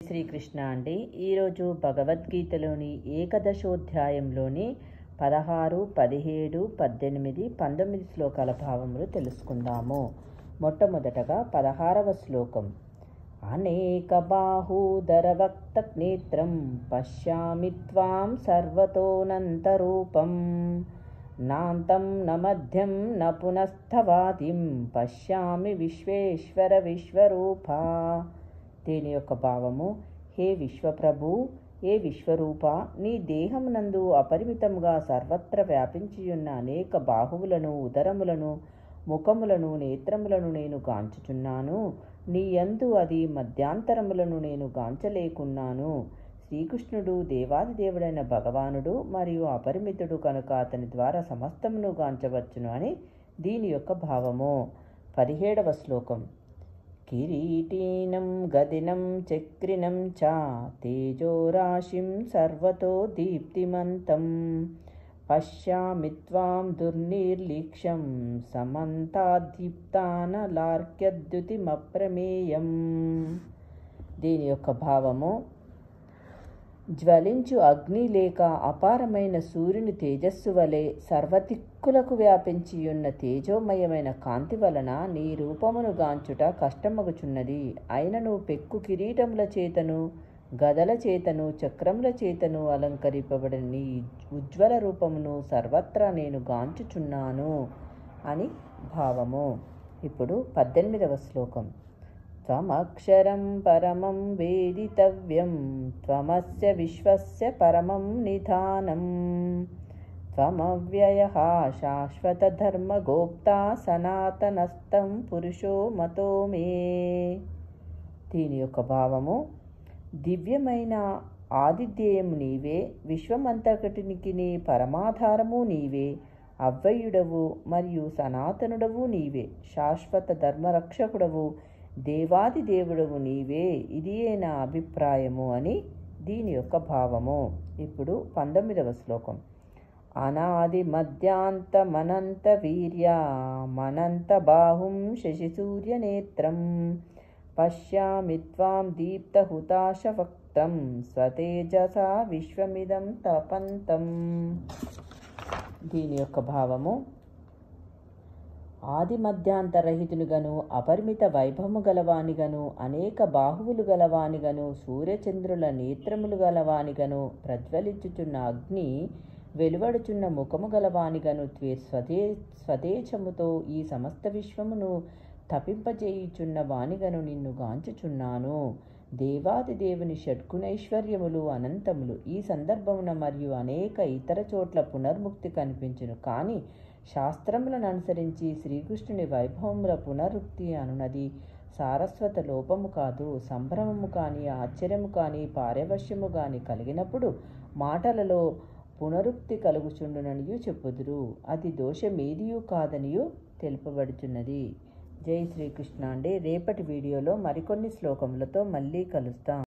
శ్రీకృష్ణ అండి. ఈరోజు భగవద్గీతలోని ఏకదశోధ్యాయంలోని 16, 17, 18, 19 శ్లోకాల భావములు తెలుసుకుందాము. మొట్టమొదటగా 16వ శ్లోకం. అనేక బాహూదరవక్త నేత్రం పశ్యామి త్వాం సర్వతోనంతరూపం నాంతం న మధ్యం న పునఃస్థవాదిం పశ్యామి విశ్వేశ్వర విశ్వరూపా. దీని యొక్క భావము: హే విశ్వప్రభు, ఏ విశ్వరూప, నీ దేహమునందు అపరిమితంగా సర్వత్ర వ్యాపించియున్న అనేక బాహువులను, ఉదరములను, ముఖములను, నేత్రములను నేను గాంచుచున్నాను. నీ యందు అది మధ్యాంతరములను నేను గాంచలేకున్నాను. శ్రీకృష్ణుడు దేవాదిదేవుడైన భగవానుడు మరియు అపరిమితుడు కనుక అతని ద్వారా సమస్తమును గాంచవచ్చును అని దీని యొక్క భావము. 17వ శ్లోకం. కిరీటీనం గదినం చక్రినం చ తేజోరాశిం సర్వతో దీప్తిమంతం పశ్యామి త్వాం దుర్నిర్లీక్ష్యం సమంతాద్దీప్తానలార్క్యద్యుతిమప్రమేయం. దీని యొక్క భావము: జ్వలించు అగ్ని లేక అపారమైన సూర్యుని తేజస్సు వలె సర్వదిక్కులకు వ్యాపించియున్న తేజోమయమైన కాంతి వలన నీ రూపమును గాంచుట కష్టమగుచున్నది. అయినను పెక్కు కిరీటముల చేతను, గదల చేతను, చక్రముల చేతను అలంకరింపబడిన నీ ఉజ్వల రూపమును సర్వత్రా నేను గాంచుచున్నాను అని భావము. ఇప్పుడు 18వ శ్లోకం. త్వమక్షరం పరమం వేదితవ్యం త్వమస్య విశ్వస్య పరమం నిధానం త్వమవ్యయః శాశ్వత ధర్మగోప్తా సనాతనస్థం పురుషో మతో మే. దీని యొక్క భావము: దివ్యమైన ఆదిధ్యేయము నీవే, విశ్వమంతటికి నీ పరమాధారము నీవే, అవ్యయుడవు మరియు సనాతనుడవు నీవే, శాశ్వత ధర్మరక్షకుడవు, దేవాది దేవుడవు నీవే, ఇదియే నా అభిప్రాయము అని దీని యొక్క భావము. ఇప్పుడు 19వ శ్లోకం. అనాది మధ్యాంతమనంత వీర్య మనంత బాహుం శశిసూర్యనేత్రం పశ్యామి త్వాం దీప్తహుతాశవక్త్రం స్వతేజసా విశ్వమిదం తపంతం. దీని యొక్క భావము: ఆది మధ్యాంతరహితునిగను, అపరిమిత వైభవము గలవానిగను, అనేక బాహువులు గలవానిగను, సూర్యచంద్రుల నేత్రములు గలవానిగను, ప్రజ్వలించుచున్న అగ్ని వెలువడుచున్న ముఖము గలవానిగను, స్వదేశముతో ఈ సమస్త విశ్వమును తపింపజేయుచున్న వానిగను నిన్ను గాంచుచున్నాను. దేవాది దేవుని షడ్గుణైశ్వర్యములు అనంతములు. ఈ సందర్భమున మరియు అనేక ఇతర చోట్ల పునర్ముక్తి కనిపించును. కానీ శాస్త్రములను అనుసరించి శ్రీకృష్ణుని వైభవముల పునరుక్తి అనునది సారస్వత లోపము కాదు. సంభ్రమము కానీ, ఆశ్చర్యము కానీ, పారవశ్యము కానీ కలిగినప్పుడు మాటలలో పునరుక్తి కలుగుచుండుననియు చెప్పుదురు. అది దోషమేదియు కాదనియు తెలుపబడుచున్నది. జై శ్రీకృష్ణ అండి. రేపటి వీడియోలో మరికొన్ని శ్లోకములతో మళ్ళీ కలుస్తాం.